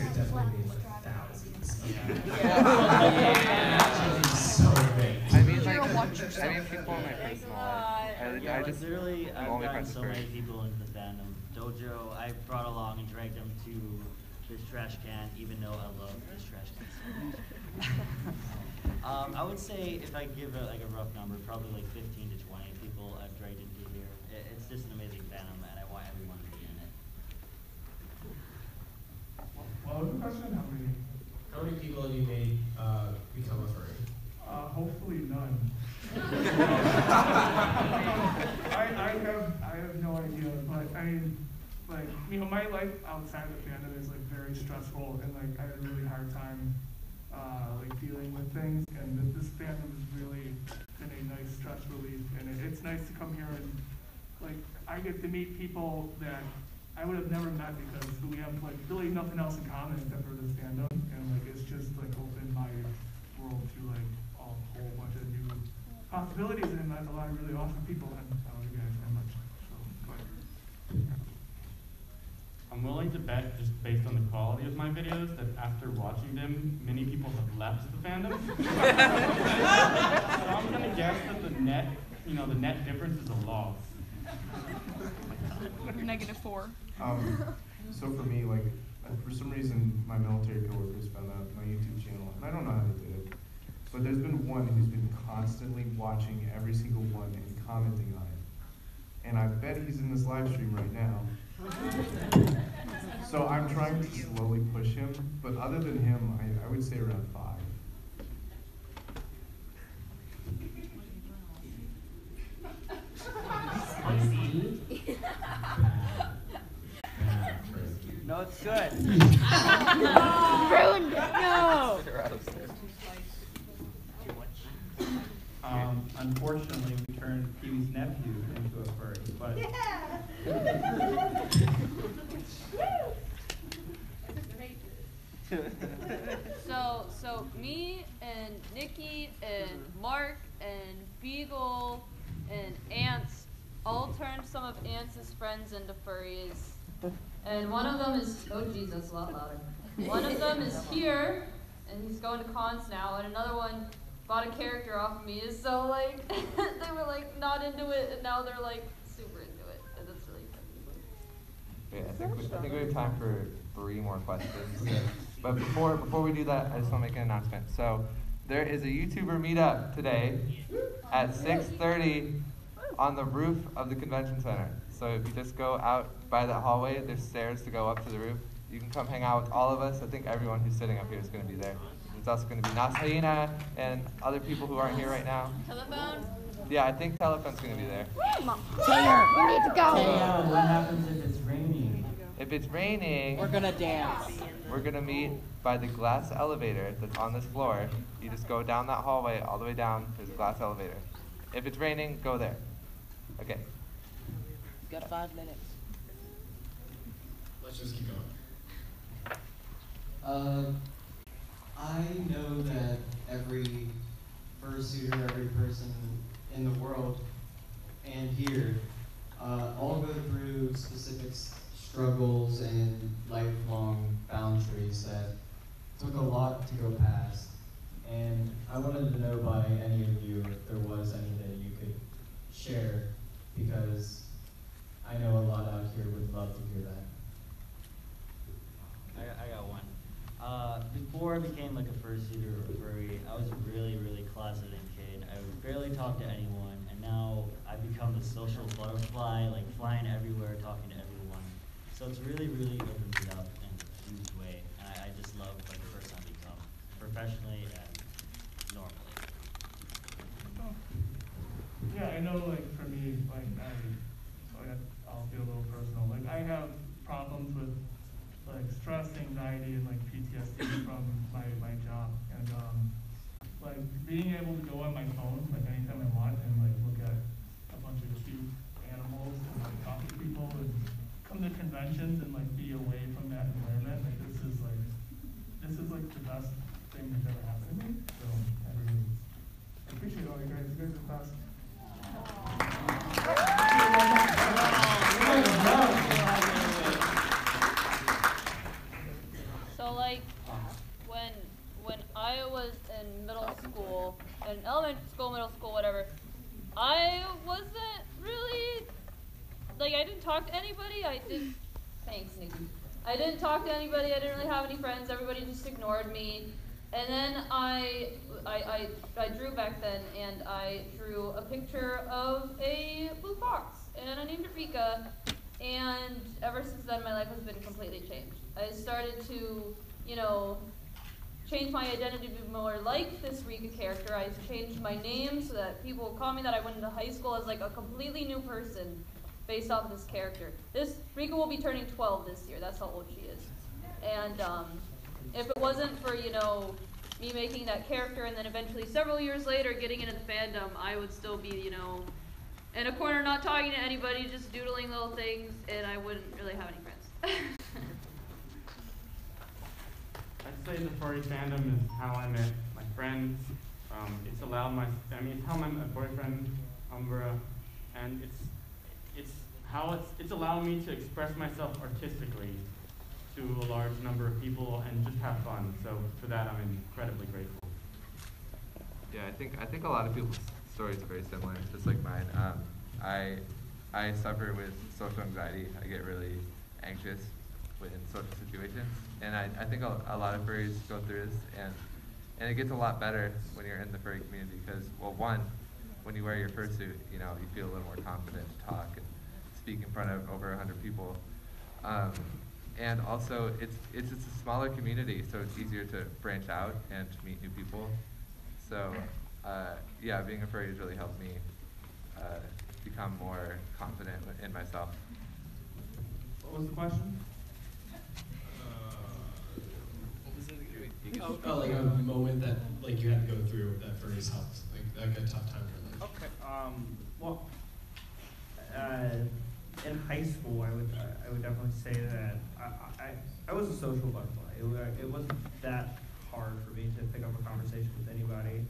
I mean people in my personal life. I just literally, I'm I've only gotten friends so with many furries. people into the fandom. Dojo, I brought along and dragged them to this trash can, even though I love this trash can so much. I would say if I give it like a rough number, probably like 15 to 20 people I've dragged into here. It's just an amazing fandom, and I want everyone to be in it. Well, the question, How many people have you made become a furry? hopefully none. I have no idea, but I my life outside of the fandom is like very stressful, and like I had a really hard time like dealing with things, and this fandom has really been a nice stress relief, and it's nice to come here and like I get to meet people that I would have never met because we have like really nothing else in common except for this fandom, and like it's just like opened my world to like a whole bunch of new possibilities, and met a lot of really awesome people, and I love you guys very much. So go ahead. I'm willing to bet, just based on the quality of my videos, that after watching them, many people have left the fandom. So I'm gonna guess that the net difference is a loss. -4. So for me, like, for some reason, my military coworkers found out my YouTube channel, and I don't know how they did it, but there's been one who's been constantly watching every single one and commenting on it. And I bet he's in this live stream right now. So I'm trying to slowly push him, but other than him, I would say around 5. No, it's good. Ruined it. No. Unfortunately, we turned Pee-wee's nephew into a furry, but So me and Nikki and Mark and Beagle and Ants all turned some of Ants' friends into furries. And one of them is, oh geez, that's a lot louder. One of them is here, and he's going to cons now, and another one bought a character off of me, so like, they were like not into it, and now they're like super into it, and it's really funny. Okay, I think we have time for 3 more questions. But before we do that, I just want to make an announcement. So there is a YouTuber meetup today at 6:30 on the roof of the convention center. So if you just go out by that hallway, there's stairs to go up to the roof. You can come hang out with all of us. I think everyone who's sitting up here is going to be there. There's also going to be Nasaina and other people who aren't here right now. Telephone? Yeah, I think Telephone's going to be there. Taylor, we need to go. What happens if it's raining? If it's raining, We're gonna dance. we're going to meet by the glass elevator that's on this floor. You just go down that hallway all the way down. There's a glass elevator. If it's raining, go there. Okay. Got 5 minutes. Let's just keep going. I know that every fursuiter, every person in the world and here all go through specific struggles and lifelong boundaries that took a lot to go past. And I wanted to know by any of you if there was any that you could share, because I know a lot out here would love to hear that. I got one. Before I became like a fursuiter or a furry, I was a really, really closeted kid. I barely talked to anyone, and now I've become a social butterfly, like flying everywhere, talking to everyone. So it's really, really opened me up in a huge way, and I just love like the person I've become, professionally and normally. Yeah, I know, like, for me, like, I'll be a little personal. Like, I have problems with, like, stress, anxiety, and, like, PTSD from my job. And, like, being able to go on my phone, like, anytime I want and, like, look at a bunch of cute animals and, like, talk to people and come to conventions and, like, be away from that environment, like, this is, like, the best thing that's ever happened to me. So, I really appreciate all you guys. You guys are the best. So like when I was in middle school, in elementary school, middle school, whatever, I wasn't really like I didn't talk to anybody. Thanks, Nikki. I didn't talk to anybody. I didn't really have any friends. Everybody just ignored me. And then I drew back then, and I drew a picture of a blue fox, and I named it Rika. And ever since then, my life has been completely changed. I started to, change my identity to be more like this Rika character. I changed my name so that people would call me that. I went into high school as like a completely new person, based off of this character. Rika will be turning 12 this year. That's how old she is. And if it wasn't for, me making that character and then eventually several years later getting into the fandom, I would still be, in a corner not talking to anybody, just doodling little things, and I wouldn't really have any friends. I'd say the furry fandom is how I met my friends. It's allowed it's how I met my boyfriend, Umbra, and it's allowed me to express myself artistically to a large number of people and just have fun. So for that, I'm incredibly grateful. Yeah, I think a lot of people's stories are very similar, just like mine. I suffer with social anxiety. I get really anxious in social situations, and I think a lot of furries go through this, and it gets a lot better when you're in the furry community because, well, one, when you wear your fursuit, you feel a little more confident to talk and speak in front of over 100 people. And also, it's a smaller community, so it's easier to branch out and to meet new people. So, yeah, being a furry has really helped me become more confident in myself. What was the question? Like a moment that you had to go through that furries helped, like a tough time in your life. Okay. Well, in high school, I would definitely say that I was a social butterfly. It wasn't that hard for me to pick up a conversation with anybody.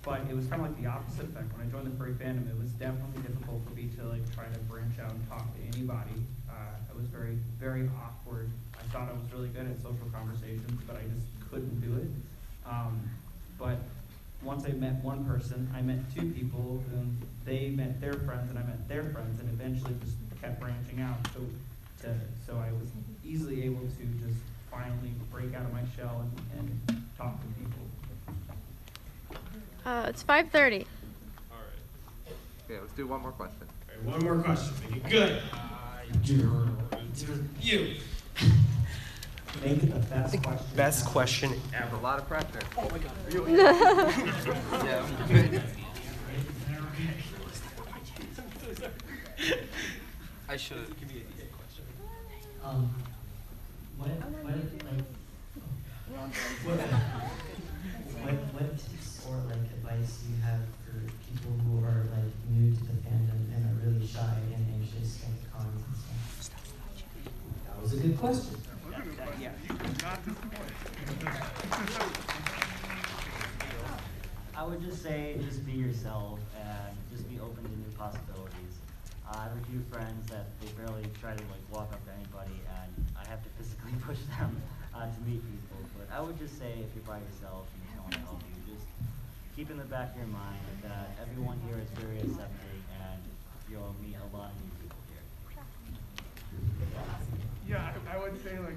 But it was kind of like the opposite effect. When I joined the furry fandom, it was definitely difficult for me to try to branch out and talk to anybody. I was very, very awkward. I thought I was really good at social conversations, but I just couldn't do it. But once I met one person, I met two people, and they met their friends, and I met their friends, and eventually just kept branching out. So I was easily able to just finally break out of my shell and talk to people. It's 5:30. All right. Okay, let's do one more question. Okay, one more question. Make it good. You. Make it the best question. Best question Ever. ever. A lot of pressure. Oh my God. Yeah. I should. What tips or advice do you have for people who are new to the fandom and are really shy and anxious at cons and stuff? That was a good question. Yeah. I would just say, just be yourself and just be open to new possibilities. I have a few friends that they barely try to walk up to anybody, and I have to physically push them to meet people. But I would just say, if you're by yourself and no one to help you, just keep in the back of your mind that everyone here is very accepting, and you'll meet a lot of new people here. Yeah, I would say my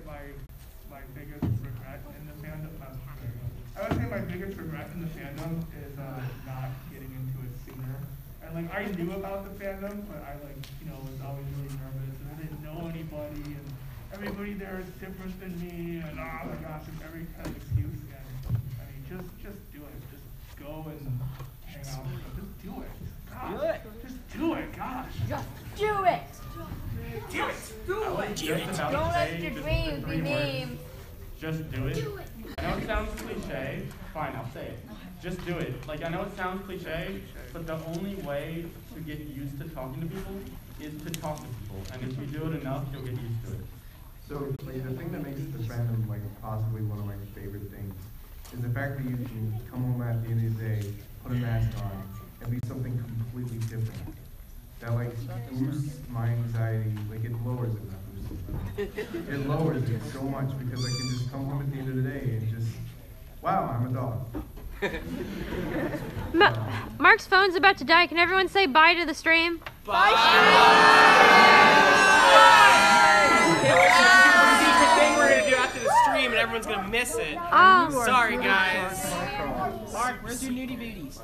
biggest regret in the fandom. I would say my biggest regret in the fandom is not getting into it sooner. And I knew about the fandom, but I was always really nervous, and I didn't know anybody, and everybody there is different than me, and oh my gosh, it's every kind of excuse. And I mean, just do it. Just go and hang out. Just do it. Gosh, Do it. Just do it. Gosh. Just do it. Do it. Do it. Don't let your dreams be memes. Just do it. I know it sounds cliche. Fine, I'll say it. Just do it. I know it sounds cliche, but the only way to get used to talking to people is to talk to people. And if you do it enough, you'll get used to it. So, the thing that makes the fandom, possibly one of my favorite things is the fact that you can come home at the end of the day, put a mask on, and be something completely different. That, boosts my anxiety, it lowers it, not boosts it. It lowers it so much because I can just come home at the end of the day and just, wow, I'm a dog. Mark's phone's about to die. Can everyone say bye to the stream? Bye. Secret thing we're gonna do after the stream, and everyone's gonna miss it. Oh. Sorry, guys. Mark, where's your nudie booties?